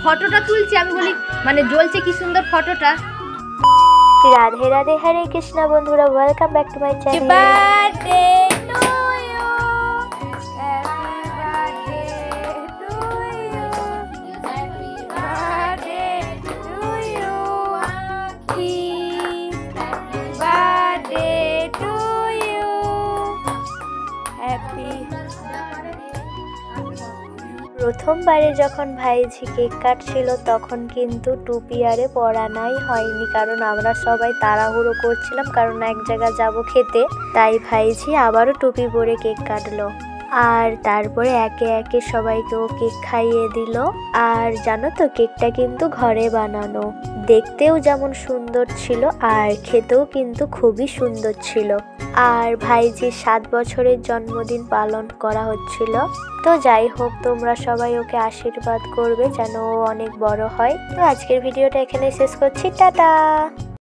ফটোটা তুলছি, আমি বলি মানে জ্বলছে কি সুন্দর ফটোটা। রাধে রাধে, হরে কৃষ্ণা বন্ধুরা, welcome back to my channel. প্রথমবারে যখন ভাইঝি কেক কাটছিল তখন কিন্তু টুপি আরে পরানাই হয়নি, কারণ আমরা সবাই তাড়াহুড়ো করছিলাম, কারণ এক জায়গা যাব খেতে। তাই ভাইঝি আবারও টুপি পরে কেক কাটলো, আর তারপরে একে একে সবাইকেও কেক খাইয়ে দিল। আর জানো তো, কেকটা কিন্তু ঘরে বানানো, দেখতেও যেমন সুন্দর ছিল আর খেতেও কিন্তু খুবই সুন্দর ছিল। আর ভাইজির 7 বছরের জন্মদিন পালন করা হচ্ছিল। তো যাই হোক, তোমরা সবাই ওকে আশীর্বাদ করবে যেন ও অনেক বড় হয়। তো আজকের ভিডিওটা এখানে শেষ করছি, টাটা।